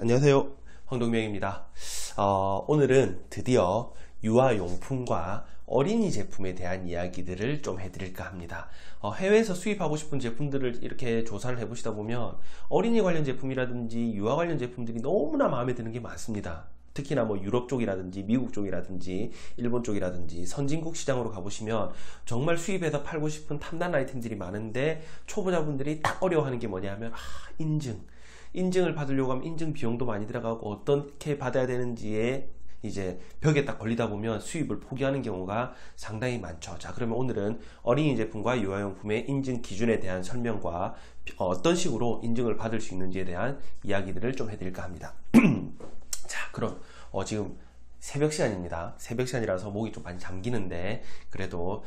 안녕하세요, 황동명입니다. 오늘은 드디어 유아용품과 어린이 제품에 대한 이야기들을 좀 해드릴까 합니다. 해외에서 수입하고 싶은 제품들을 이렇게 조사를 해보시다 보면 어린이 관련 제품이라든지 유아 관련 제품들이 너무나 마음에 드는 게 많습니다. 특히나 뭐 유럽 쪽이라든지 미국 쪽이라든지 일본 쪽이라든지 선진국 시장으로 가보시면 정말 수입해서 팔고 싶은 탐난 아이템들이 많은데 초보자분들이 딱 어려워하는 게 뭐냐 하면 인증을 받으려고 하면 인증 비용도 많이 들어가고 어떻게 받아야 되는지에 이제 벽에 딱 걸리다 보면 수입을 포기하는 경우가 상당히 많죠. 자, 그러면 오늘은 어린이 제품과 유아용품의 인증 기준에 대한 설명과 어떤 식으로 인증을 받을 수 있는지에 대한 이야기들을 좀 해드릴까 합니다. 자, 그럼 지금 새벽 시간입니다. 새벽 시간이라서 목이 좀 많이 잠기는데 그래도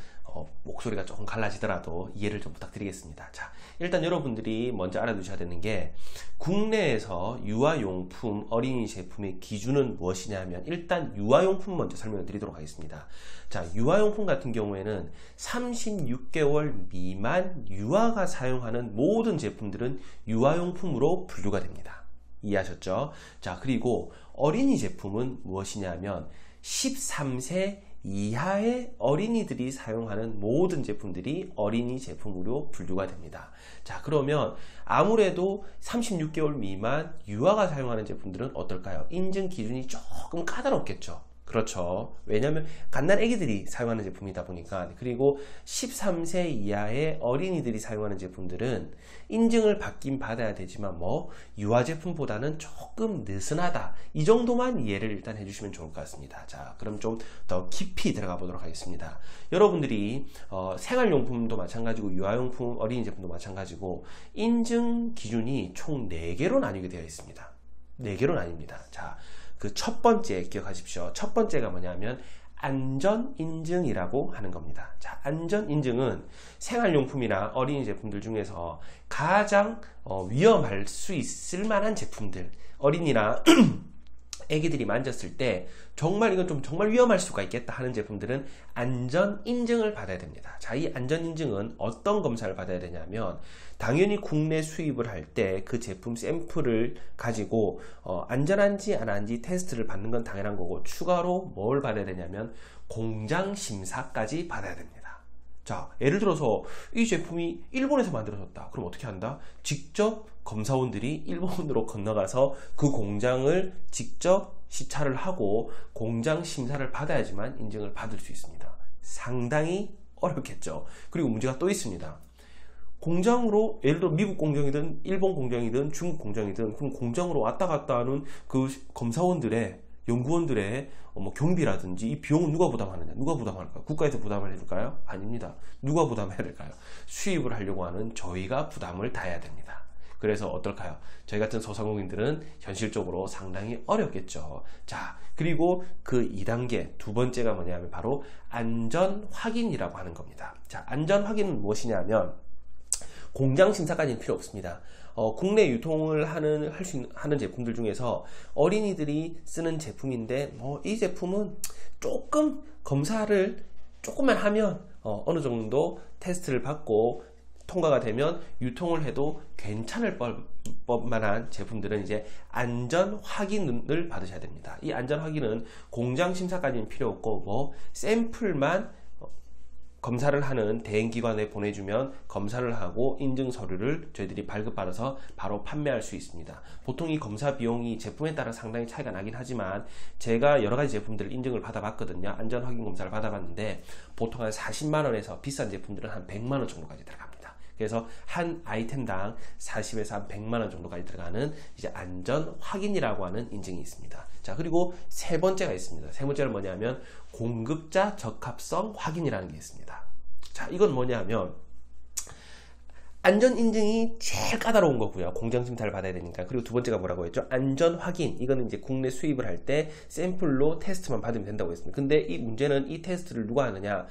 목소리가 조금 갈라지더라도 이해를 좀 부탁드리겠습니다. 자, 일단 여러분들이 먼저 알아두셔야 되는 게 국내에서 유아용품, 어린이 제품의 기준은 무엇이냐 면 일단 유아용품 먼저 설명을 드리도록 하겠습니다. 자, 유아용품 같은 경우에는 36개월 미만 유아가 사용하는 모든 제품들은 유아용품으로 분류가 됩니다. 이해하셨죠? 자, 그리고 어린이 제품은 무엇이냐면 13세 이하의 어린이들이 사용하는 모든 제품들이 어린이 제품으로 분류가 됩니다. 자, 그러면 아무래도 36개월 미만 유아가 사용하는 제품들은 어떨까요? 인증 기준이 조금 까다롭겠죠. 그렇죠. 왜냐하면 갓난 애기들이 사용하는 제품이다 보니까. 그리고 13세 이하의 어린이들이 사용하는 제품들은 인증을 받긴 받아야 되지만 유아 제품보다는 조금 느슨하다, 이 정도만 이해를 일단 해주시면 좋을 것 같습니다. 자, 그럼 좀 더 깊이 들어가 보도록 하겠습니다. 여러분들이 생활용품도 마찬가지고 유아용품, 어린이 제품도 마찬가지고 인증 기준이 총 4개로 나뉘게 되어 있습니다. 4개로 나뉩니다. 자, 그 첫 번째 기억하십시오. 첫 번째가 뭐냐면 안전인증이라고 하는 겁니다. 자, 안전인증은 생활용품이나 어린이 제품들 중에서 가장 위험할 수 있을 만한 제품들, 어린이나 애기들이 만졌을 때 정말 이건 좀 정말 위험할 수가 있겠다 하는 제품들은 안전인증을 받아야 됩니다. 자, 이 안전인증은 어떤 검사를 받아야 되냐면 당연히 국내 수입을 할 때 그 제품 샘플을 가지고 안전한지 안 한지 테스트를 받는 건 당연한 거고, 추가로 뭘 받아야 되냐면 공장 심사까지 받아야 됩니다. 자, 예를 들어서 이 제품이 일본에서 만들어졌다. 그럼 어떻게 한다? 직접 검사원들이 일본으로 건너가서 그 공장을 직접 시찰을 하고 공장 심사를 받아야지만 인증을 받을 수 있습니다. 상당히 어렵겠죠. 그리고 문제가 또 있습니다. 공장으로, 예를 들어 미국 공장이든 일본 공장이든 중국 공장이든 그럼 공장으로 왔다 갔다 하는 그 검사원들의, 연구원들의 경비라든지 이 비용은 누가 부담하느냐? 누가 부담할까요? 국가에서 부담을 해줄까요? 아닙니다. 누가 부담해야 될까요? 수입을 하려고 하는 저희가 부담을 다 해야 됩니다. 그래서 어떨까요? 저희 같은 소상공인들은 현실적으로 상당히 어렵겠죠. 자, 그리고 그 2단계 두 번째가 뭐냐면 바로 안전 확인이라고 하는 겁니다. 자, 안전 확인은 무엇이냐면 공장 심사까지는 필요 없습니다. 국내 유통을 하는 제품들 중에서 어린이들이 쓰는 제품인데 이 제품은 조금 검사를 조금만 하면 어느 정도 테스트를 받고 통과가 되면 유통을 해도 괜찮을 법만한 제품들은 이제 안전 확인을 받으셔야 됩니다. 이 안전 확인은 공장 심사까지는 필요 없고 샘플만 검사를 하는 대행기관에 보내주면 검사를 하고 인증 서류를 저희들이 발급받아서 바로 판매할 수 있습니다. 보통 이 검사 비용이 제품에 따라 상당히 차이가 나긴 하지만 제가 여러가지 제품들 인증을 받아봤거든요. 안전 확인 검사를 받아봤는데 보통 한 40만원에서 비싼 제품들은 한 100만원 정도까지 들어갑니다. 그래서 한 아이템당 40에서 한 100만원 정도까지 들어가는 이제 안전 확인이라고 하는 인증이 있습니다. 자, 그리고 세 번째가 있습니다. 세 번째는 뭐냐면 공급자 적합성 확인이라는 게 있습니다. 자, 이건 뭐냐면 안전 인증이 제일 까다로운 거고요. 공장 심사를 받아야 되니까. 그리고 두 번째가 뭐라고 했죠? 안전 확인. 이거는 이제 국내 수입을 할 때 샘플로 테스트만 받으면 된다고 했습니다. 근데 이 문제는 이 테스트를 누가 하느냐?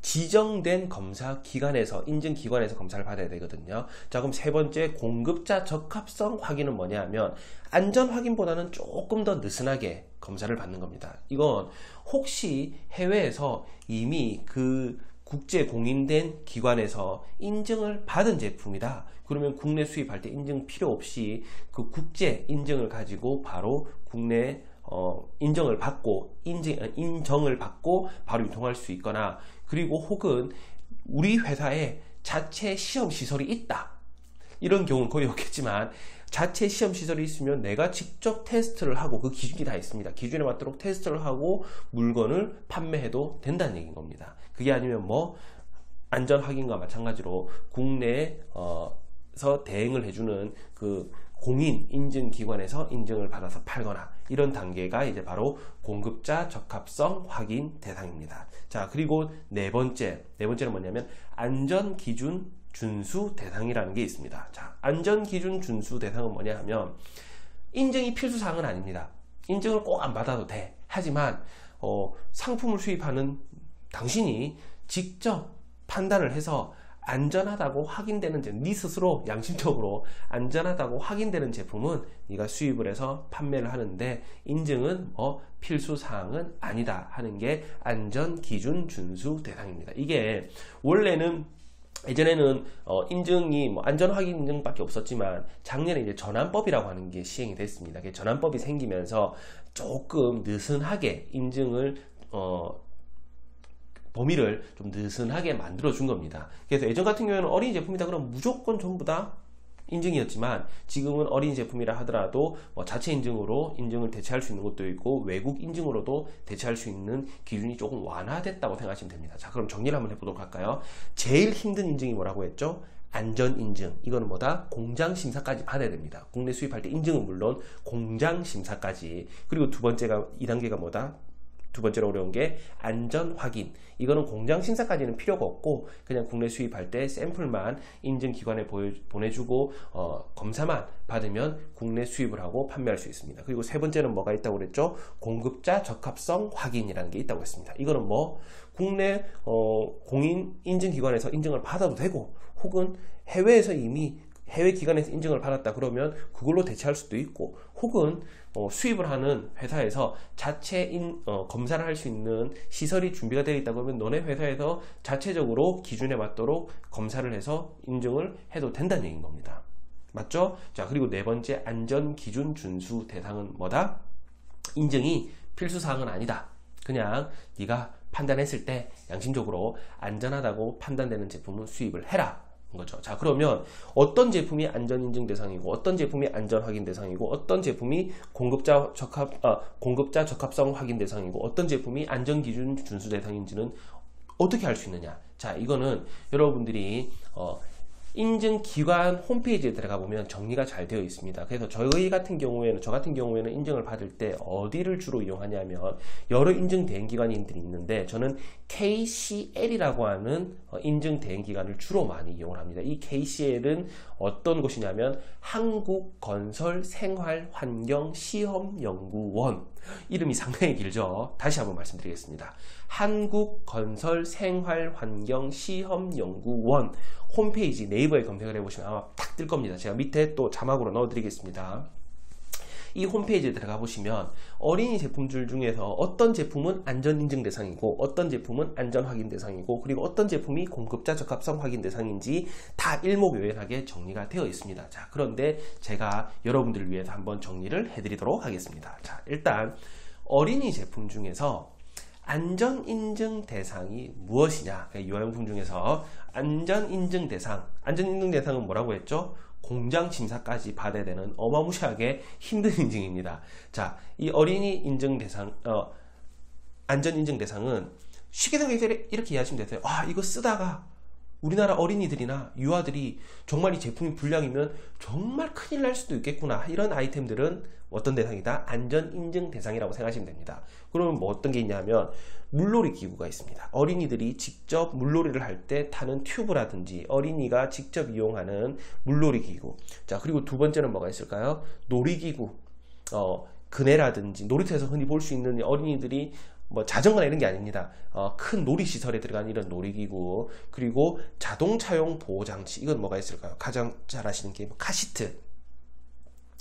지정된 검사 기관에서, 인증 기관에서 검사를 받아야 되거든요. 자, 그럼 세 번째 공급자 적합성 확인은 뭐냐면 안전 확인보다는 조금 더 느슨하게 검사를 받는 겁니다. 이건 혹시 해외에서 이미 그 국제 공인된 기관에서 인증을 받은 제품이다. 그러면 국내 수입할 때 인증 필요 없이 그 국제 인증을 가지고 바로 국내 인정을 받고 인정을 받고 바로 유통할 수 있거나, 그리고 혹은 우리 회사에 자체 시험 시설이 있다. 이런 경우는 거의 없겠지만 자체 시험 시설이 있으면 내가 직접 테스트를 하고, 그 기준이 다 있습니다. 기준에 맞도록 테스트를 하고 물건을 판매해도 된다는 얘기인 겁니다. 그게 아니면 뭐 안전 확인과 마찬가지로 국내에서 대행을 해주는 그 공인 인증 기관에서 인증을 받아서 팔거나, 이런 단계가 이제 바로 공급자 적합성 확인 대상입니다. 자, 그리고 네 번째는 뭐냐면 안전 기준 준수 대상이라는 게 있습니다. 자, 안전 기준 준수 대상은 뭐냐 하면, 인증이 필수 사항은 아닙니다. 인증을 꼭 안 받아도 돼. 하지만 상품을 수입하는 당신이 직접 판단을 해서 안전하다고 확인되는 네 스스로 양심적으로 안전하다고 확인되는 제품은 네가 수입을 해서 판매를 하는데, 인증은 필수 사항은 아니다 하는 게 안전 기준 준수 대상입니다. 이게 원래는 예전에는 인증이 안전 확인 인증밖에 없었지만, 작년에 이제 전환법이라고 하는 게 시행이 됐습니다. 전환법이 생기면서 조금 느슨하게 인증을 범위를 좀 느슨하게 만들어 준 겁니다. 그래서 예전 같은 경우에는 어린이 제품이다 그러면 무조건 전부 다 인증이었지만, 지금은 어린이 제품이라 하더라도 자체 인증으로 인증을 대체할 수 있는 것도 있고, 외국 인증으로도 대체할 수 있는 기준이 조금 완화됐다고 생각하시면 됩니다. 자, 그럼 정리를 한번 해보도록 할까요? 제일 힘든 인증이 뭐라고 했죠? 안전 인증. 이거는 뭐다? 공장 심사까지 받아야 됩니다. 국내 수입할 때 인증은 물론 공장 심사까지. 그리고 두 번째가 2단계가 뭐다? 두 번째로 어려운 게 안전 확인. 이거는 공장 심사까지는 필요가 없고 그냥 국내 수입할 때 샘플만 인증기관에 보내주고 검사만 받으면 국내 수입을 하고 판매할 수 있습니다. 그리고 세 번째는 뭐가 있다고 그랬죠? 공급자 적합성 확인이라는 게 있다고 했습니다. 이거는 뭐 국내 공인 인증기관에서 인증을 받아도 되고, 혹은 해외에서 이미 해외 기관에서 인증을 받았다 그러면 그걸로 대체할 수도 있고, 혹은 수입을 하는 회사에서 자체 검사를 할 수 있는 시설이 준비가 되어 있다 그러면 너네 회사에서 자체적으로 기준에 맞도록 검사를 해서 인증을 해도 된다는 얘기인 겁니다. 맞죠? 자, 그리고 네 번째 안전 기준 준수 대상은 뭐다? 인증이 필수 사항은 아니다. 그냥 네가 판단했을 때 양심적으로 안전하다고 판단되는 제품은 수입을 해라 거죠. 자, 그러면 어떤 제품이 안전인증 대상이고, 어떤 제품이 안전확인 대상이고, 어떤 제품이 공급자 적합성 확인 대상이고, 어떤 제품이 안전기준 준수 대상인지는 어떻게 알 수 있느냐? 자, 이거는 여러분들이 인증기관 홈페이지에 들어가 보면 정리가 잘 되어 있습니다. 그래서 저 같은 경우에는 인증을 받을 때 어디를 주로 이용하냐면, 여러 인증 대행기관들이 있는데 저는 KCL이라고 하는 인증 대행기관을 주로 많이 이용을 합니다. 이 KCL은 어떤 곳이냐면 한국건설생활환경시험연구원. 이름이 상당히 길죠. 다시 한번 말씀드리겠습니다. 한국건설생활환경시험연구원 홈페이지 네이버에 검색을 해보시면 아마 딱 뜰 겁니다. 제가 밑에 또 자막으로 넣어드리겠습니다. 이 홈페이지에 들어가 보시면 어린이 제품들 중에서 어떤 제품은 안전인증 대상이고, 어떤 제품은 안전확인 대상이고, 그리고 어떤 제품이 공급자 적합성 확인 대상인지 다 일목요연하게 정리가 되어 있습니다. 자, 그런데 제가 여러분들을 위해서 한번 정리를 해드리도록 하겠습니다. 자, 일단 어린이 제품 중에서 안전인증 대상이 무엇이냐? 유아용품 중에서 안전인증 대상은 뭐라고 했죠? 공장 심사까지 받아야 되는 어마무시하게 힘든 인증입니다. 자, 이 어린이 인증 대상, 안전인증 대상은 쉽게 생각해서 이렇게 이해하시면 되세요. 이거 쓰다가 우리나라 어린이들이나 유아들이 정말 이 제품이 불량이면 정말 큰일 날 수도 있겠구나. 이런 아이템들은 어떤 대상이다? 안전인증 대상이라고 생각하시면 됩니다. 그러면 뭐 어떤 게 있냐면 물놀이 기구가 있습니다. 어린이들이 직접 물놀이를 할 때 타는 튜브라든지 어린이가 직접 이용하는 물놀이 기구. 자, 그리고 두 번째는 뭐가 있을까요? 놀이기구. 그네라든지 놀이터에서 흔히 볼 수 있는 어린이들이 뭐 자전거나 이런 게 아닙니다. 큰 놀이시설에 들어간 이런 놀이기구, 그리고 자동차용 보호장치. 이건 뭐가 있을까요? 가장 잘 아시는 게 카시트.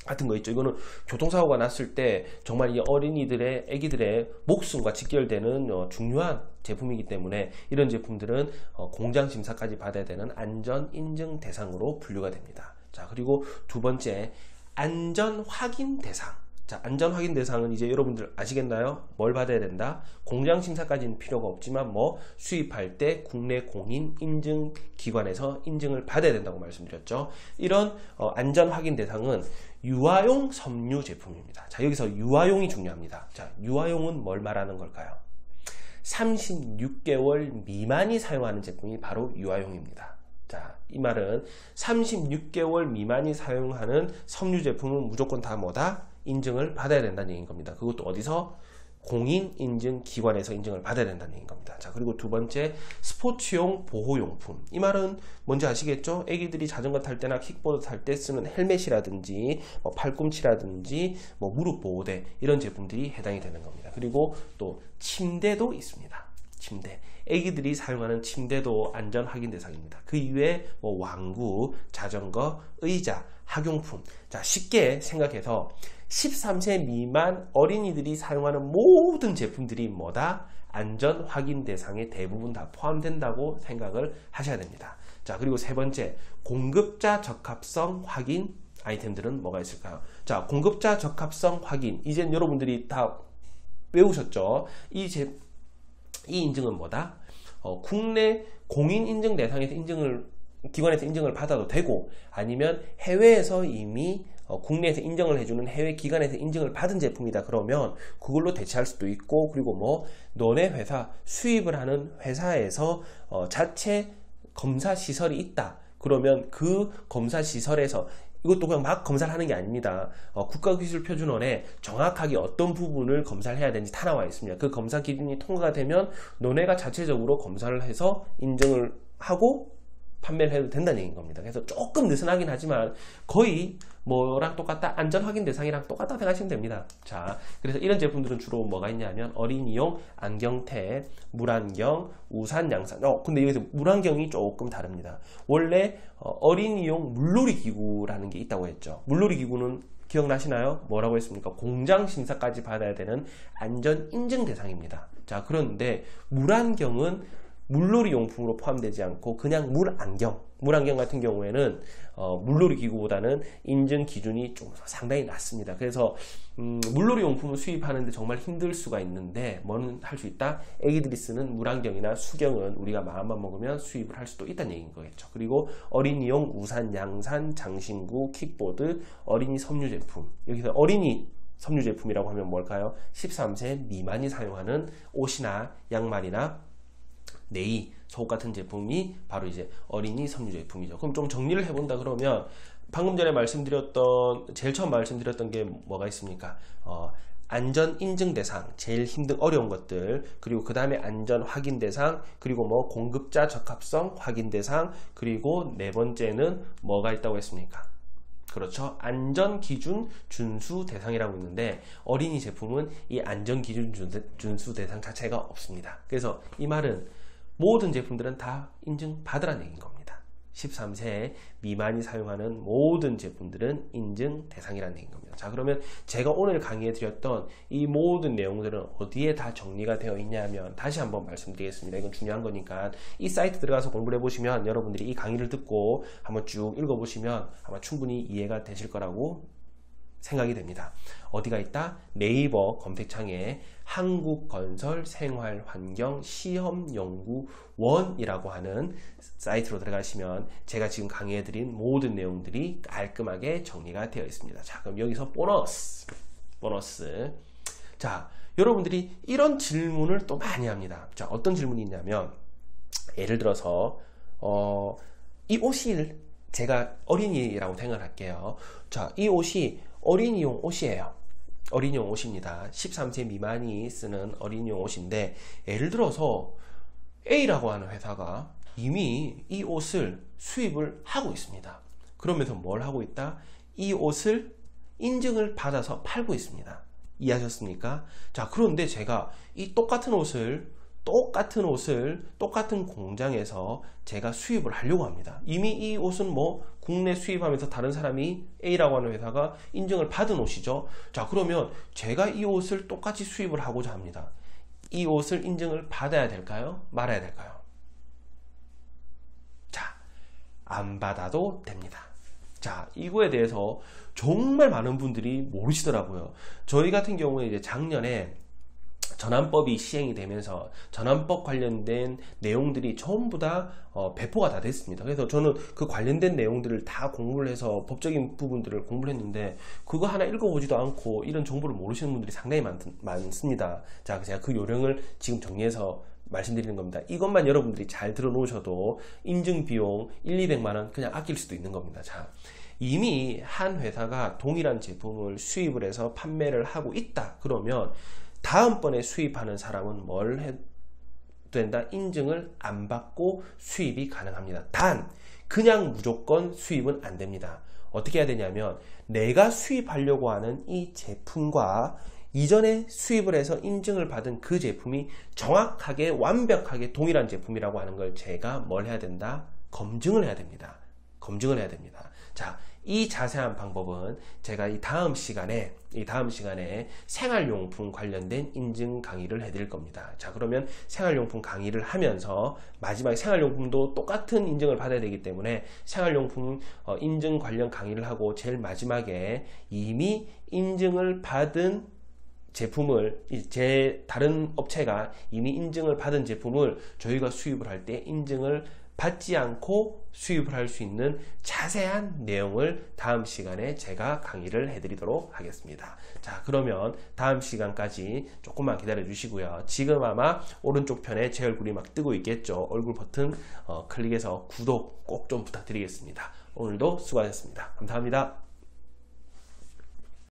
같은 거 있죠. 이거는 교통사고가 났을 때 정말 이 어린이들의, 애기들의 목숨과 직결되는 중요한 제품이기 때문에 이런 제품들은 공장 심사까지 받아야 되는 안전 인증 대상으로 분류가 됩니다. 자, 그리고 두 번째, 안전 확인 대상. 자, 안전 확인 대상은 이제 여러분들 아시겠나요? 뭘 받아야 된다? 공장 심사까지는 필요가 없지만 뭐 수입할 때 국내 공인 인증 기관에서 인증을 받아야 된다고 말씀드렸죠. 이런 안전 확인 대상은 유아용 섬유 제품입니다. 자, 여기서 유아용이 중요합니다. 자, 유아용은 뭘 말하는 걸까요? 36개월 미만이 사용하는 제품이 바로 유아용입니다. 자, 이 말은 36개월 미만이 사용하는 섬유 제품은 무조건 다 뭐다? 인증을 받아야 된다는 얘기인 겁니다. 그것도 어디서? 공인 인증 기관에서 인증을 받아야 된다는 얘기인 겁니다. 자, 그리고 두 번째, 스포츠용 보호용품. 이 말은 뭔지 아시겠죠? 애기들이 자전거 탈 때나 킥보드 탈 때 쓰는 헬멧이라든지 뭐 팔꿈치라든지 뭐 무릎 보호대, 이런 제품들이 해당이 되는 겁니다. 그리고 또 침대도 있습니다. 침대. 애기들이 사용하는 침대도 안전 확인 대상입니다. 그 이외에 뭐 왕구, 자전거, 의자, 학용품. 자, 쉽게 생각해서 13세 미만 어린이들이 사용하는 모든 제품들이 뭐다? 안전 확인 대상에 대부분 다 포함된다고 생각을 하셔야 됩니다. 자, 그리고 세 번째, 공급자 적합성 확인 아이템들은 뭐가 있을까요? 자, 공급자 적합성 확인. 이젠 여러분들이 다 외우셨죠? 이 인증은 뭐다? 국내 공인 인증 대상에서 기관에서 인증을 받아도 되고, 아니면 해외에서 이미 국내에서 인정을 해주는 해외 기관에서 인증을 받은 제품이다 그러면 그걸로 대체할 수도 있고, 그리고 뭐 너네 회사 수입을 하는 회사에서 자체 검사 시설이 있다 그러면 그 검사 시설에서, 이것도 그냥 막 검사를 하는 게 아닙니다. 국가기술표준원에 정확하게 어떤 부분을 검사를 해야 되는지 다 나와 있습니다. 그 검사 기준이 통과가 되면 너네가 자체적으로 검사를 해서 인증을 하고 판매를 해도 된다는 얘기인 겁니다. 그래서 조금 느슨하긴 하지만 거의 뭐랑 똑같다, 안전 확인 대상이랑 똑같다 생각하시면 됩니다. 자, 그래서 이런 제품들은 주로 뭐가 있냐면 어린이용 안경테, 물안경, 우산, 양산. 근데 여기서 물안경이 조금 다릅니다. 원래 어린이용 물놀이 기구라는 게 있다고 했죠. 물놀이 기구는 기억나시나요? 뭐라고 했습니까? 공장 심사까지 받아야 되는 안전 인증 대상입니다. 자, 그런데 물안경은 물놀이 용품으로 포함되지 않고 그냥 물안경 같은 경우에는 물놀이 기구보다는 인증 기준이 좀 상당히 낮습니다. 그래서 물놀이 용품을 수입하는데 정말 힘들 수가 있는데 뭐는 할 수 있다? 애기들이 쓰는 물안경이나 수경은 우리가 마음만 먹으면 수입을 할 수도 있다는 얘기인 거겠죠. 그리고 어린이용 우산, 양산, 장신구, 킥보드, 어린이 섬유 제품. 여기서 어린이 섬유 제품이라고 하면 뭘까요? 13세 미만이 사용하는 옷이나 양말이나 네이, 속옷 같은 제품이 바로 이제 어린이 섬유 제품이죠. 그럼 좀 정리를 해본다 그러면 방금 전에 제일 처음 말씀드렸던 게 뭐가 있습니까? 안전 인증 대상, 제일 어려운 것들, 그리고 그 다음에 안전 확인 대상, 그리고 뭐 공급자 적합성 확인 대상, 그리고 네 번째는 뭐가 있다고 했습니까? 그렇죠. 안전기준 준수 대상이라고 있는데 어린이 제품은 이 안전기준 준수 대상 자체가 없습니다. 그래서 이 말은 모든 제품들은 다 인증받으라는 얘기인 겁니다. 13세 미만이 사용하는 모든 제품들은 인증 대상이라는 얘기인 겁니다. 자, 그러면 제가 오늘 강의해 드렸던 이 모든 내용들은 어디에 다 정리가 되어 있냐면 다시 한번 말씀드리겠습니다. 이건 중요한 거니까 이 사이트 들어가서 공부를 해보시면 여러분들이 이 강의를 듣고 한번 쭉 읽어보시면 아마 충분히 이해가 되실 거라고 생각이 됩니다. 어디가 있다? 네이버 검색창에 한국건설생활환경시험연구원이라고 하는 사이트로 들어가시면 제가 지금 강의해드린 모든 내용들이 깔끔하게 정리가 되어 있습니다. 자, 그럼 여기서 보너스. 자, 여러분들이 이런 질문을 또 많이 합니다. 자, 어떤 질문이 있냐면 예를 들어서 이 옷이, 제가 어린이라고 생각할게요. 자, 이 옷이 어린이용 옷이에요. 어린이용 옷입니다. 13세 미만이 쓰는 어린이용 옷인데 예를 들어서 A라고 하는 회사가 이미 이 옷을 수입을 하고 있습니다. 그러면서 뭘 하고 있다? 이 옷을 인증을 받아서 팔고 있습니다. 이해하셨습니까? 자, 그런데 제가 이 똑같은 옷을 똑같은 공장에서 제가 수입을 하려고 합니다. 이미 이 옷은 뭐 국내 수입하면서 다른 사람이 A라고 하는 회사가 인증을 받은 옷이죠. 자, 그러면 제가 이 옷을 똑같이 수입을 하고자 합니다. 이 옷을 인증을 받아야 될까요? 말아야 될까요? 자, 안 받아도 됩니다. 자, 이거에 대해서 정말 많은 분들이 모르시더라고요. 저희 같은 경우에 이제 작년에 전환법이 시행이 되면서 전환법 관련된 내용들이 전부 다 배포가 다 됐습니다. 그래서 저는 그 관련된 내용들을 다 공부를 해서 법적인 부분들을 공부를 했는데 그거 하나 읽어보지도 않고 이런 정보를 모르시는 분들이 상당히 많습니다. 자, 제가 그 요령을 지금 정리해서 말씀드리는 겁니다. 이것만 여러분들이 잘 들어놓으셔도 인증 비용 1,200만원 그냥 아낄 수도 있는 겁니다. 자, 이미 한 회사가 동일한 제품을 수입을 해서 판매를 하고 있다. 그러면 다음번에 수입하는 사람은 뭘 해도 된다? 인증을 안 받고 수입이 가능합니다. 단, 그냥 무조건 수입은 안 됩니다. 어떻게 해야 되냐면 내가 수입하려고 하는 이 제품과 이전에 수입을 해서 인증을 받은 그 제품이 정확하게 완벽하게 동일한 제품이라고 하는 걸 제가 뭘 해야 된다? 검증을 해야 됩니다. 검증을 해야 됩니다. 자, 이 자세한 방법은 제가 이 다음 시간에 생활용품 관련된 인증 강의를 해드릴 겁니다. 자, 그러면 생활용품 강의를 하면서 마지막에 생활용품도 똑같은 인증을 받아야 되기 때문에 생활용품 인증 관련 강의를 하고 제일 마지막에 이미 인증을 받은 제품을 다른 업체가 이미 인증을 받은 제품을 저희가 수입을 할 때 인증을 받지 않고 수입을 할 수 있는 자세한 내용을 다음 시간에 제가 강의를 해드리도록 하겠습니다. 자, 그러면 다음 시간까지 조금만 기다려 주시고요. 지금 아마 오른쪽 편에 제 얼굴이 막 뜨고 있겠죠. 얼굴 버튼 클릭해서 구독 꼭 좀 부탁드리겠습니다. 오늘도 수고하셨습니다. 감사합니다.